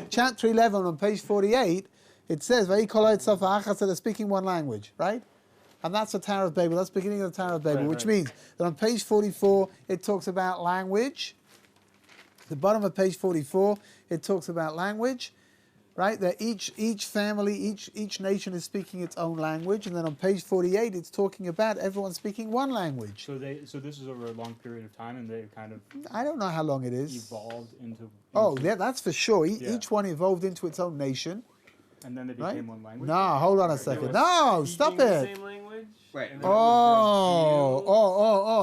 chapter 11 on page 48, it says, that they're speaking one language, right? And that's the Tower of Babel. That's the beginning of the Tower of Babel, which means that on page 44, it talks about language. The bottom of page 44, it talks about language, right? That each family, each nation is speaking its own language. And then on page 48, it's talking about everyone speaking one language. So this is over a long period of time, and they kind of... I don't know how long it is. Evolved into yeah, that's for sure. Each one evolved into its own nation. And then they became one language? No, hold on a second. No, stop it. The same language? Wait.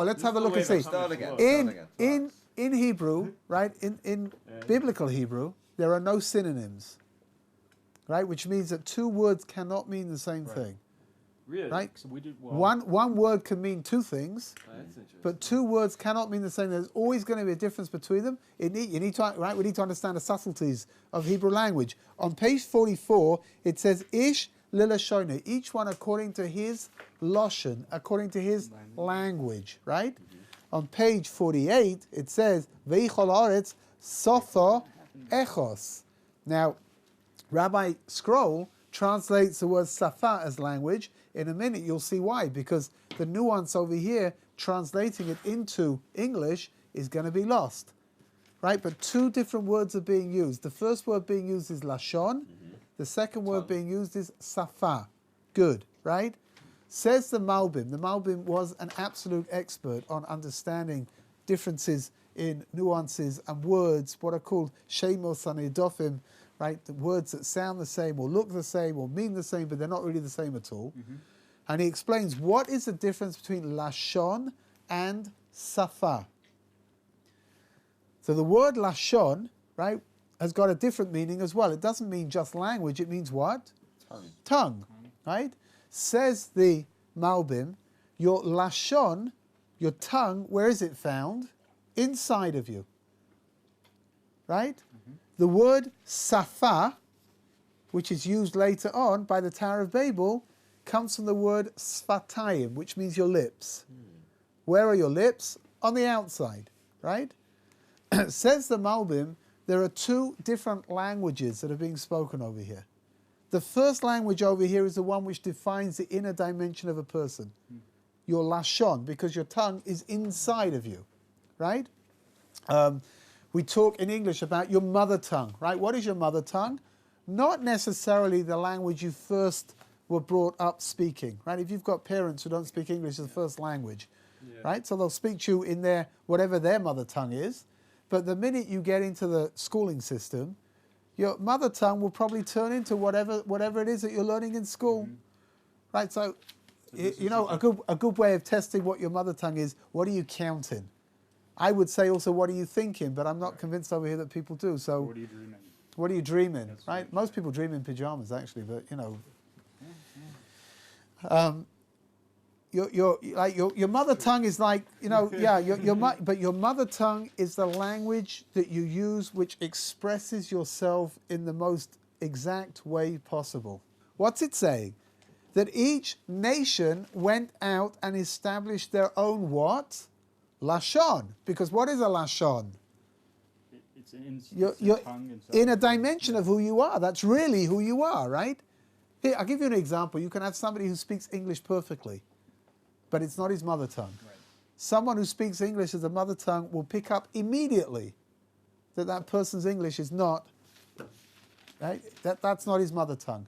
Let's have a look and see. Start again. In Hebrew, right, in biblical Hebrew, there are no synonyms, right, which means that two words cannot mean the same thing. Really? Right? So we did one word can mean two things, That's interesting. but two words cannot mean the same. There's always going to be a difference between them. We need to understand the subtleties of Hebrew language. On page 44, it says, Ish lilashona, each one according to his lashon, according to his language, right? On page 48, it says, Veichol haaretz sofa echos. Now, Rabbi Scroll translates the word safa as language. In a minute, you'll see why, because the nuance over here, translating it into English, is going to be lost, right? But two different words are being used. The first word being used is lashon. The second word being used is safa. Good, right? Says the Malbim. The Malbim was an absolute expert on understanding differences in nuances and words, what are called shemos anidofim, right? The words that sound the same or look the same or mean the same, but they're not really the same at all. And he explains what is the difference between lashon and safa. So the word lashon, right, has got a different meaning as well. It doesn't mean just language. It means what? Tongue, right? Says the Malbim, your lashon, your tongue, where is it found? Inside of you, right? The word safa, which is used later on by the Tower of Babel, comes from the word sfatayim, which means your lips. Where are your lips? On the outside, right? Says the Malbim, there are two different languages that are being spoken over here. The first language over here is the one which defines the inner dimension of a person. Your lashon, because your tongue is inside of you, right? We talk in English about your mother tongue, right? What is your mother tongue? Not necessarily the language you first were brought up speaking, right? If you've got parents who don't speak English as the first language, right? So they'll speak to you in their, whatever their mother tongue is. But the minute you get into the schooling system, your mother tongue will probably turn into whatever it is that you're learning in school, right? So a good way of testing what your mother tongue is, what are you counting? I would say also, what are you thinking? But I'm not convinced over here that people do. So what are you dreaming? What are you dreaming, right? Most people dream in pajamas, actually, but your mother tongue is like, but your mother tongue is the language that you use which expresses yourself in the most exact way possible. What's it saying? That each nation went out and established their own what? Lashon. Because what is a lashon? It's an tongue in a dimension of who you are. That's really who you are, right? Here, I'll give you an example. You can have somebody who speaks English perfectly, but it's not his mother tongue. Right. Someone who speaks English as a mother tongue will pick up immediately that person's English is not, right? That's not his mother tongue.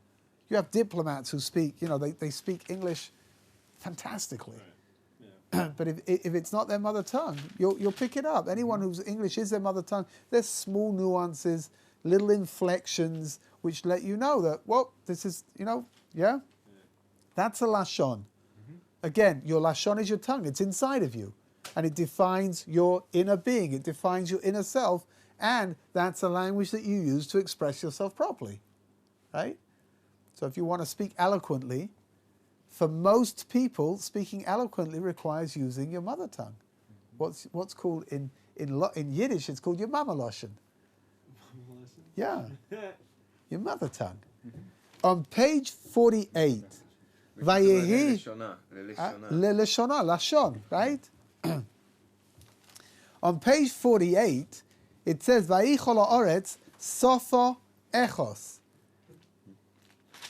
You have diplomats who speak, they speak English fantastically. Right. Yeah. But if it's not their mother tongue, you'll pick it up. Anyone whose English is their mother tongue, there's small nuances, little inflections, which let you know that, this is, that's a lashon. Again, your lashon is your tongue. It's inside of you. And it defines your inner being. It defines your inner self. And that's a language that you use to express yourself properly. Right? So if you want to speak eloquently, for most people, speaking eloquently requires using your mother tongue. What's called in Yiddish, it's called your mama lashon. Yeah. Your mother tongue. On page 48, Vayehi leleshona, lashon, right? On page 48, it says Vayichol haaretz sofa echos.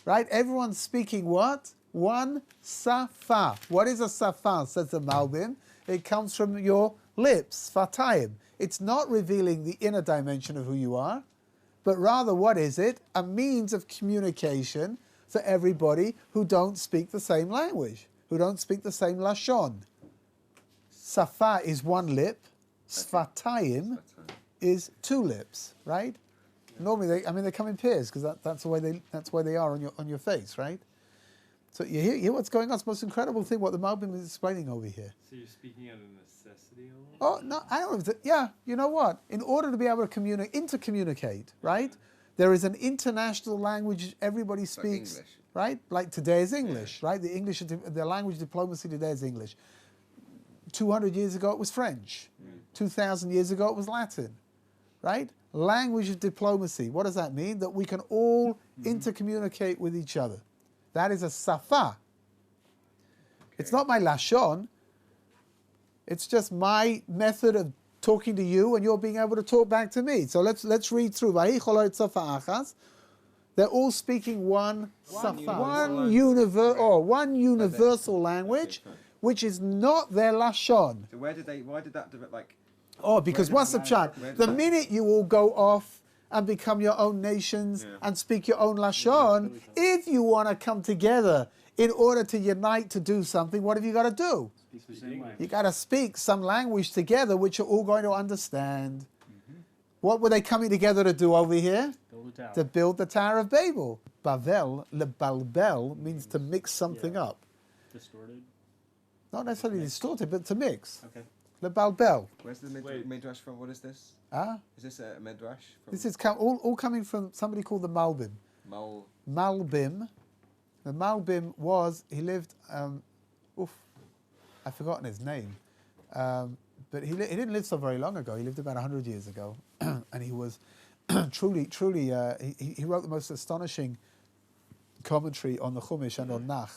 Right? Everyone's speaking what? One safa. What is a safa, says the Malbim? It comes from your lips, fatayim. It's not revealing the inner dimension of who you are, but rather what is it? A means of communication for everybody who don't speak the same language, who don't speak the same lashon. Safa is one lip, sfatayim is two lips, right? Normally, they come in pairs because that's the way they are on your face, right? So you hear what's going on. It's the most incredible thing what the Malbim is explaining over here. So you're speaking out of necessity almost? Oh no, I don't know. Yeah, you know what? In order to be able to intercommunicate, right? There is an international language everybody speaks, like English. right? Like today is English, right? The language diplomacy today is English. 200 years ago it was French. 2,000 years ago it was Latin, right? Language of diplomacy. What does that mean? That we can all intercommunicate with each other. That is a safa. It's not my lashon. It's just my method of talking to you, and you're being able to talk back to me. So let's read through. They're all speaking one safa, one universal language, which is not their lashon. So why did that develop, like? Oh, because what's the chat? The minute you all go off and become your own nations and speak your own lashon, if you want to come together in order to unite to do something, what have you got to do? Speak the same language. You got to speak some language together which you're all going to understand. What were they coming together to do over here? Build a tower. To build the Tower of Babel. Bavel, lebalbel, means to mix something up. Distorted. Not necessarily distorted, but to mix. Okay. Lebalbel. Where's the midrash from? What is this? Is this a midrash? From This is all coming from somebody called the Malbim. Malbim. The Malbim he lived, I've forgotten his name, but he didn't live so very long ago. He lived about 100 years ago, and he was truly, he wrote the most astonishing commentary on the Chumash and on Nach.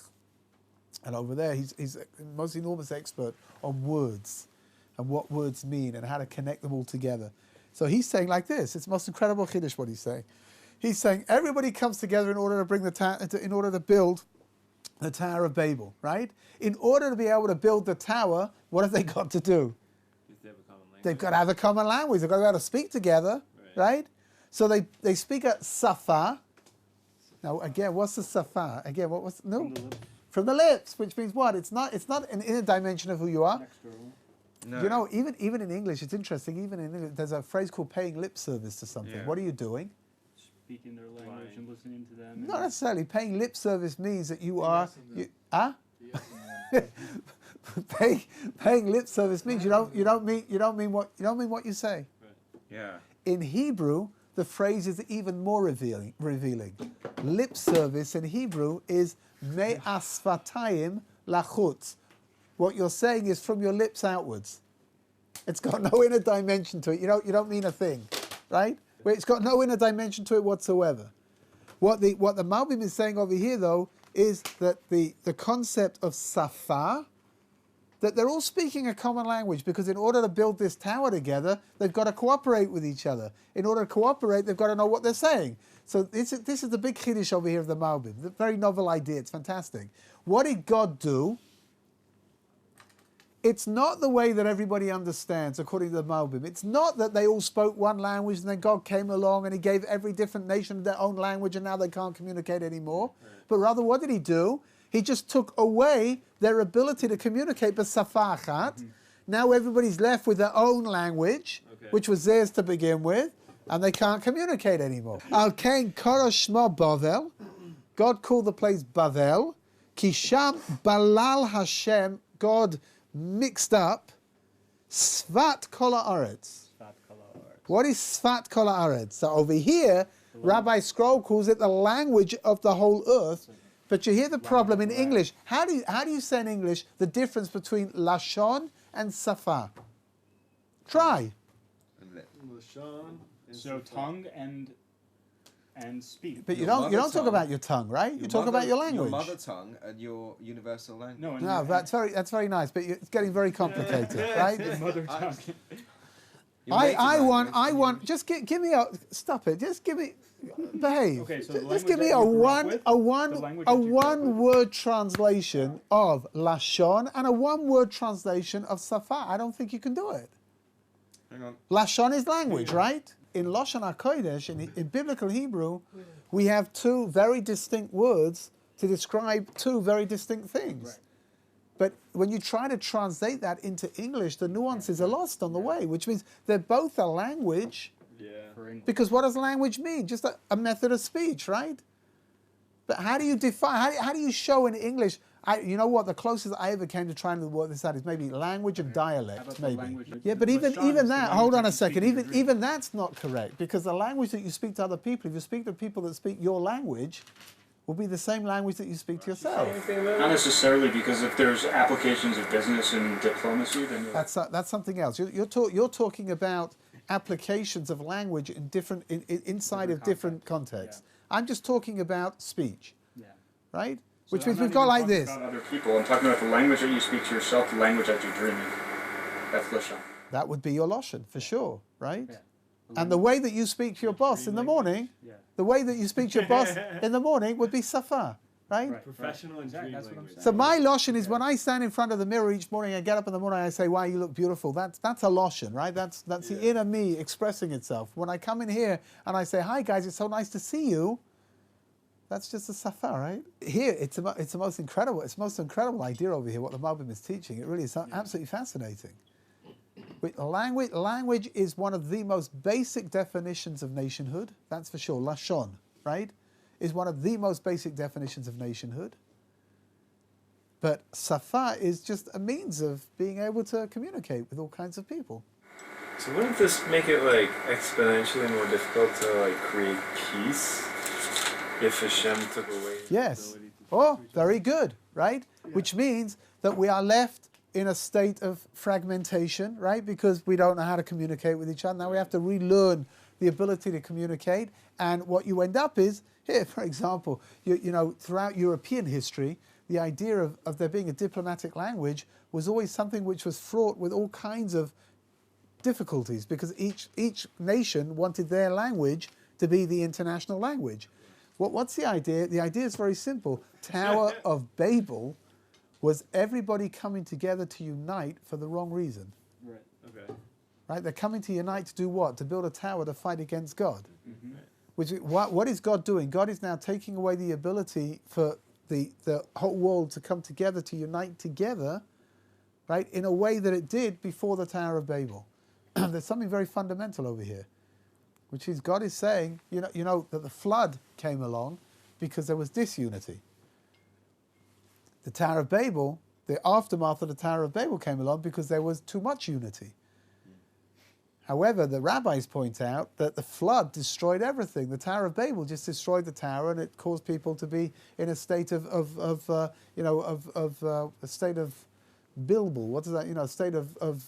And over there, he's the most enormous expert on words and what words mean and how to connect them all together. So he's saying like this. It's the most incredible Chiddush what he's saying. He's saying everybody comes together in order to bring in order to build the Tower of Babel, right? In order to be able to build the tower, what have they got to do? They have a common language. They've got to have a common language. They've got to be able to speak together, right? So they speak a safa. Now again, what's the safa? Again, what was from the lips, which means what? It's not an inner dimension of who you are. No. You know, even in English, it's interesting. Even in English, there's a phrase called paying lip service to something. Yeah. What are you doing? Speaking their language and listening to them. Not necessarily. Paying lip service means that you are. Paying lip service means you don't mean what you say. Yeah. In Hebrew, the phrase is even more revealing. Lip service in Hebrew is me'asfatayim lachutz. What you're saying is from your lips outwards. It's got no inner dimension to it. You don't mean a thing, right? It's got no inner dimension to it whatsoever. What the Malbim is saying over here, though, is that the concept of safa, that they're all speaking a common language, because in order to build this tower together, they've got to cooperate with each other. In order to cooperate, they've got to know what they're saying. So this is the big chiddush over here of the Malbim. The very novel idea. It's fantastic. What did God do? It's not the way that everybody understands, according to the Malbim. It's not that they all spoke one language and then God came along and he gave every different nation their own language and now they can't communicate anymore. Right. But rather, what did he do? He just took away their ability to communicate b'safa achat. Now everybody's left with their own language, which was theirs to begin with, and they can't communicate anymore. Al-Kain Kara Shma Bavel. God called the place Bavel. Kisham Balal Hashem. God mixed up Svat Kol Haaretz. What is Svat Kol Haaretz? So over here, Rabbi Scroll calls it the language of the whole earth. But you hear the problem in English. How do you say in English the difference between lashon and safa? Try. So tongue and speak. But you don't talk about your tongue, right? You talk about your language. Your mother tongue and your universal language. No, that's very nice, but it's getting very complicated, right? Mother tongue. I want. Just give me a. Stop it. Just give me. Behave. Okay, so the Just language give me that a you grew up with, the language that you grew up with. one word translation of Lashon and a one word translation of Safa. I don't think you can do it. Hang on. Lashon is language, right? In Lashon HaKodesh, in biblical Hebrew, we have two very distinct words to describe two very distinct things. Right. But when you try to translate that into English, the nuances are lost on the way, which means they're both a language. Yeah. For English. Because what does language mean? Just a method of speech, right? But how do you define, how do you show in English, you know what, the closest I ever came to trying to work this out is maybe language and How dialect, about the maybe. language? Yeah, but even Lashon is the that, language hold on that a you speak second, in your dream. even that's not correct, because the language that you speak to other people, if you speak to people that speak your language, will be the same language that you speak to yourself. Not necessarily, because if there's applications of business and diplomacy, then you're... That's something else. You're talking about applications of language in different inside of different contexts. Yeah. I'm just talking about speech, Yeah. right? So Which I'm means not we've got even like talking this. about other people. I'm talking about the language that you speak to yourself, the language that you're dreaming. That's Lashon. That would be your Lashon for sure, right? Yeah. And the way that you speak to your boss in the morning, Yeah. the way that you speak to your boss in the morning would be Safa, right? Right. Professional and Exactly, dream that's what I'm language. So my Lashon is when I stand in front of the mirror each morning, I get up in the morning, I say, wow, you look beautiful. That's a Lashon, right? That's the inner me expressing itself. When I come in here and I say, hi guys, it's so nice to see you, that's just a Safa, right? Here, it's the most incredible idea over here, what the Malbim is teaching. It really is absolutely fascinating. Language is one of the most basic definitions of nationhood, that's for sure. Lashon, right, is one of the most basic definitions of nationhood. But Safa is just a means of being able to communicate with all kinds of people. So wouldn't this make it like exponentially more difficult to like create peace if Hashem took away his Yes. ability to Oh, very good, right? Which means that we are left in a state of fragmentation, right? Because we don't know how to communicate with each other. Now we have to relearn the ability to communicate. And what you end up is, here, for example, you know, throughout European history, the idea of there being a diplomatic language was always something which was fraught with all kinds of difficulties because each nation wanted their language to be the international language. What's the idea? The idea is very simple. Tower of Babel was everybody coming together to unite for the wrong reason. Right. Okay. Right? They're coming to unite to do what? To build a tower to fight against God. Mm-hmm. What is God doing? God is now taking away the ability for the whole world to come together, to unite together, right, in a way that it did before the Tower of Babel. There's something very fundamental over here, which is God is saying, you know that the flood came along because there was disunity. The Tower of Babel, the aftermath of the Tower of Babel came along because there was too much unity. However, the rabbis point out that the flood destroyed everything. The Tower of Babel just destroyed the tower, and it caused people to be in a state of a state of bilbil. What is that? You know, a state of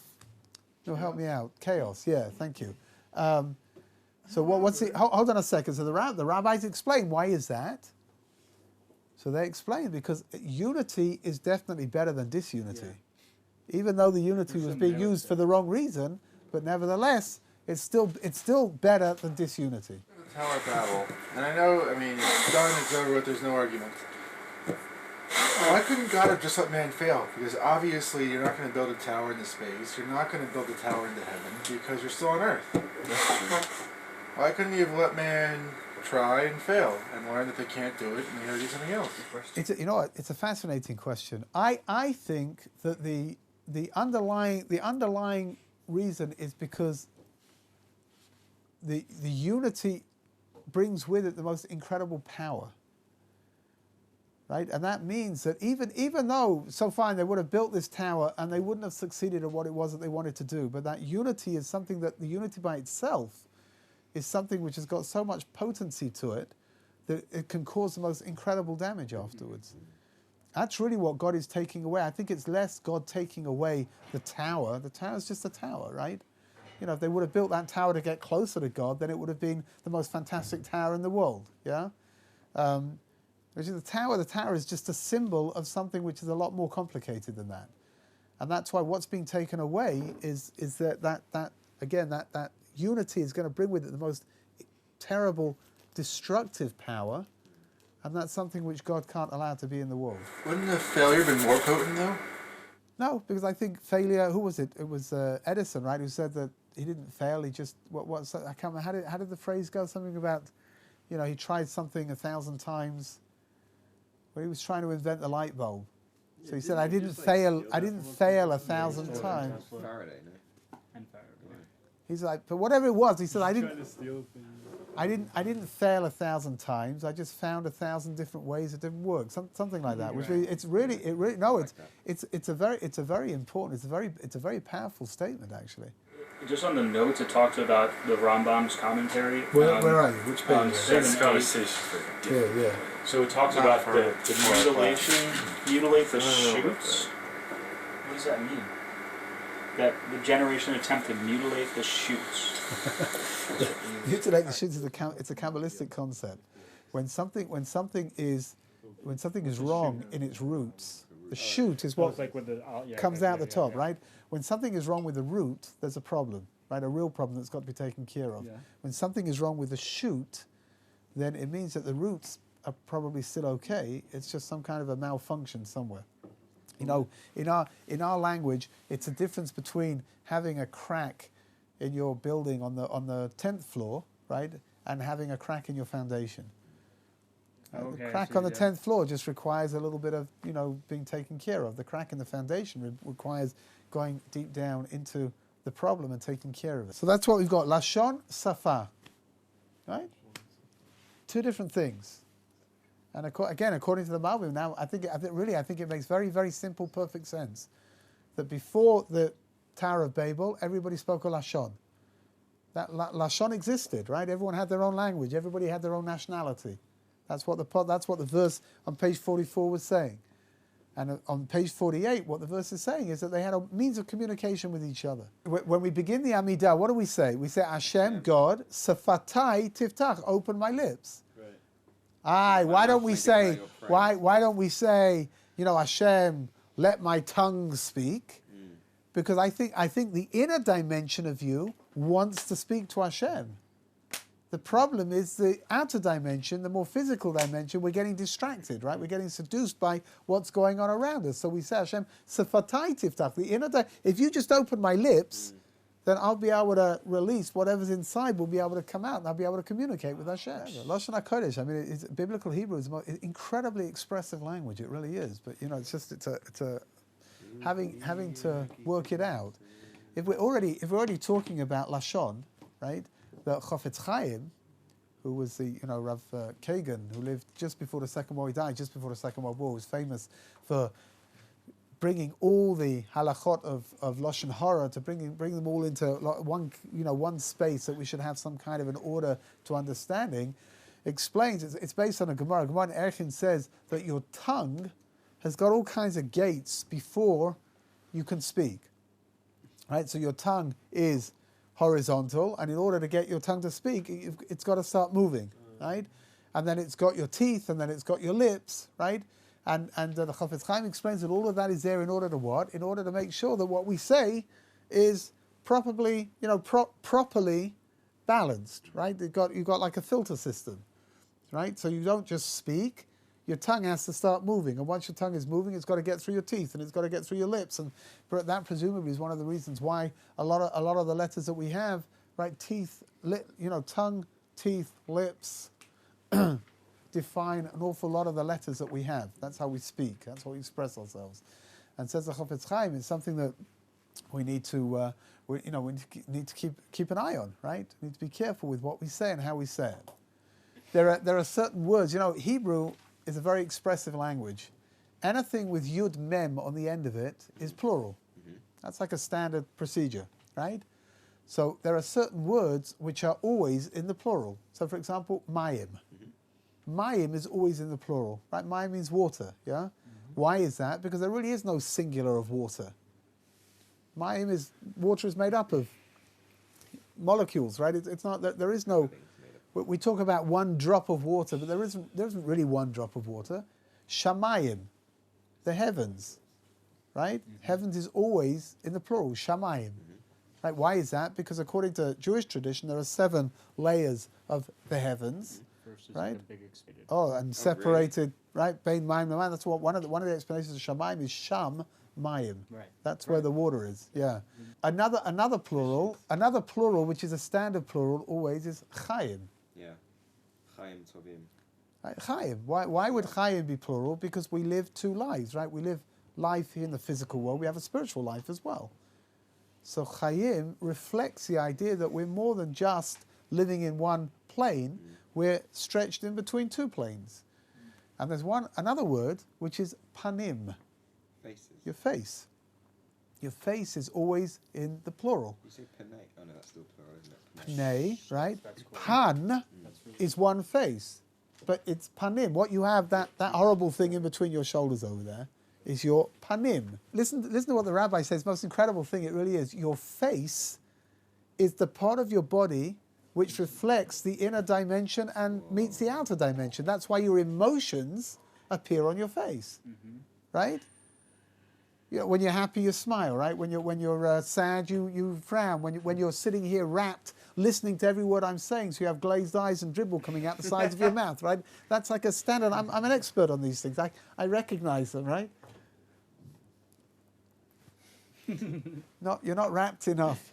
help me out. Chaos. Yeah, thank you. So what's the? Hold on a second. So the rabbis explain why is that. So they explain because unity is definitely better than disunity, even though the unity was being used for the wrong reason. But nevertheless, it's still better than disunity. The Tower of Babel, and I know, I mean, it's done, it's over with, there's no argument. Why couldn't God have just let man fail? Because obviously you're not going to build a tower into space, you're not going to build a tower into heaven, because you're still on Earth. Why couldn't you have let man try and fail, and learn that they can't do it, and they got to do something else? It's a fascinating question. I think that the underlying reason is because the unity brings with it the most incredible power, right? And that means that even though, so fine, they would have built this tower and they wouldn't have succeeded at what it was that they wanted to do, but that unity is something that the unity by itself is something which has got so much potency to it that it can cause the most incredible damage afterwards. That's really what God is taking away. I think it's less God taking away the tower. The tower is just a tower, right? You know, if they would have built that tower to get closer to God, then it would have been the most fantastic tower in the world, yeah? Which is the tower is just a symbol of something which is a lot more complicated than that. And that's why what's being taken away is that again, that unity is going to bring with it the most terrible, destructive power, and that's something which God can't allow to be in the world. Wouldn't the failure been more potent though? No, because I think failure. Who was it? It was Edison, right? Who said that he didn't fail. He just I can't remember how did the phrase go? Something about, he tried something 1,000 times. When he was trying to invent the light bulb, so he said, "I didn't fail. I didn't fail 1,000 times." Faraday, no? And Faraday. He's like, but whatever it was, he said, "I Trying didn't. to steal things. I didn't fail 1,000 times. I just found 1,000 different ways it didn't work. Something like that. Which really, it's a very important. It's a very powerful statement actually. Just on the notes, it talks about the Rambam's commentary. Where are you? Which page? This conversation. Yeah. So it talks Not about for the mutilation, mutilate the No, shoots. What does that mean? That the generation attempt to mutilate the shoots. Mutilate the shoots is it's a Kabbalistic concept. When something is wrong in its roots, the shoot is what like with the, comes out the top, right? When something is wrong with the root, there's a problem, right? A real problem that's got to be taken care of. Yeah. When something is wrong with the shoot, then it means that the roots are probably still okay. It's just some kind of a malfunction somewhere. In our language, it's a difference between having a crack in your building on the 10th floor, right, and having a crack in your foundation. Okay, The I crack see, on the yeah. 10th floor just requires a little bit of being taken care of. The crack in the foundation requires going deep down into the problem and taking care of it. So that's what we've got. Lashon, Safa, right? Two different things. And again, according to the Malbim, now I think it makes very, very simple, perfect sense that before the Tower of Babel, everybody spoke a Lashon. That Lashon existed, right? Everyone had their own language. Everybody had their own nationality. That's what the verse on page 44 was saying. And on page 48, what the verse is saying is that they had a means of communication with each other. When we begin the Amidah, what do we say? We say, Hashem, God, Safatai Tiftach, open my lips. Why don't we say, Hashem, let my tongue speak? Because I think the inner dimension of you wants to speak to Hashem. The problem is the outer dimension, the more physical dimension, we're getting distracted, right? We're getting seduced by what's going on around us. So we say, Hashem, Safatai Tiftach, the inner if you just open my lips, then I'll be able to release whatever's inside will be able to come out and I'll be able to communicate with Hashem. Lashon HaKodesh, I mean, biblical Hebrew is an incredibly expressive language. It really is. But, having to work it out. If we're already talking about Lashon, right, the Chofetz Chaim, who was the, Rav Kagan, who lived just before the Second World War, he died just before the Second World War, was famous for bringing all the halachot of Lashon Hara to bring them all into one space that we should have some kind of an order to understanding, explains it's based on a Gemara. Gemara in Erchin says that your tongue has got all kinds of gates before you can speak. Right? So your tongue is horizontal, and in order to get your tongue to speak, it's got to start moving, right? And then it's got your teeth, and then it's got your lips, right? And the Chofetz Chaim explains that all of that is there in order to what? In order to make sure that what we say is properly balanced, right? You've got like a filter system, right? So you don't just speak. Your tongue has to start moving, and once your tongue is moving, it's got to get through your teeth, and it's got to get through your lips, and that presumably is one of the reasons why a lot of the letters that we have, right, tongue, teeth, lips, define an awful lot of the letters that we have. That's how we speak. That's how we express ourselves. And says the Chofetz Chaim, it's something that we need to keep an eye on, right? We need to be careful with what we say and how we say it. There are certain words. Hebrew is a very expressive language. Anything with yud mem on the end of it is plural. That's like a standard procedure, right? So there are certain words which are always in the plural. So for example, mayim. Mayim is always in the plural, right? Mayim means water, yeah? Why is that? Because there really is no singular of water. Mayim water is made up of molecules, right? It's not, there is no, we talk about one drop of water, but there isn't really one drop of water. Shamayim, the heavens, right? Heavens is always in the plural, shamayim. Right? Why is that? Because according to Jewish tradition, there are 7 layers of the heavens. Versus Right? the big expanded. Oh, and separated, right? Bein mayim lamayim. That's what one of the explanations of Shamayim is sham mayim. Right. That's where the water is. Yeah. Another plural, which is a standard plural always is chayim. Yeah. Chaim tovim. Right? Chayim. Why would chayim be plural? Because we live 2 lives, right? We live life here in the physical world. We have a spiritual life as well. So chayim reflects the idea that we're more than just living in one plane. We're stretched in between 2 planes. And there's another word which is panim. Faces. Your face. Your face is always in the plural. You say panay. Oh no, that's still plural, isn't it? Pnei, right? That's cool. Pan That's really is one face. But it's panim. What you have, that horrible thing in between your shoulders over there, is your panim. Listen to what the rabbi says. Most incredible thing, it really is. Your face is the part of your body which reflects the inner dimension and meets the outer dimension. That's why your emotions appear on your face, right? You know, when you're happy, you smile, right? When you're sad, you frown. When you're sitting here rapt, listening to every word I'm saying, so you have glazed eyes and dribble coming out the sides of your mouth, right? That's like a standard. I'm an expert on these things. I recognize them, right? You're not rapt enough.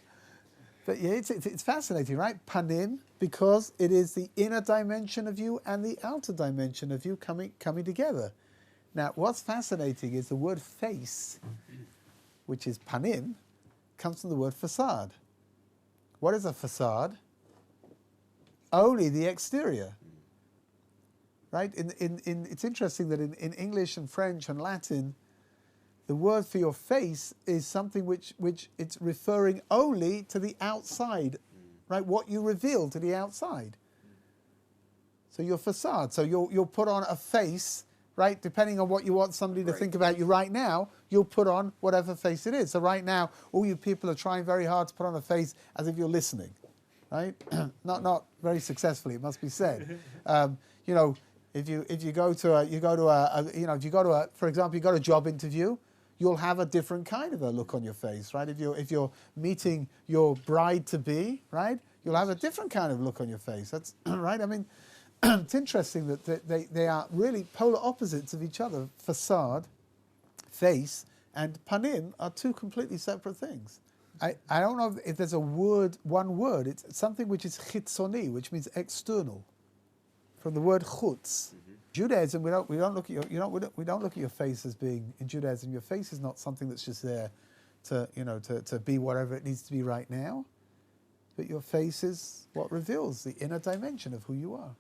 But yeah, it's fascinating, right? Panim, because it is the inner dimension of you and the outer dimension of you coming together. Now, what's fascinating is the word face, which is panim, comes from the word facade. What is a facade? Only the exterior. Right? It's interesting that in English and French and Latin, the word for your face is something which it's referring only to the outside, right? What you reveal to the outside. So your facade. So you'll put on a face, right? Depending on what you want somebody to think about you right now, you'll put on whatever face it is. So right now, all you people are trying very hard to put on a face as if you're listening, right? not very successfully, it must be said. You know, if you go to a for example, you got a job interview, you'll have a different kind of a look on your face, right? If you're meeting your bride to be, right, you'll have a different kind of look on your face. That's right. I mean, it's interesting that they are really polar opposites of each other. Facade, face, and panim are 2 completely separate things. I don't know if there's one word. It's something which is chitzoni, which means external, from the word chutz. Judaism, we don't look at your face as being, in Judaism, your face is not something that's just there to be whatever it needs to be right now. But your face is what reveals the inner dimension of who you are.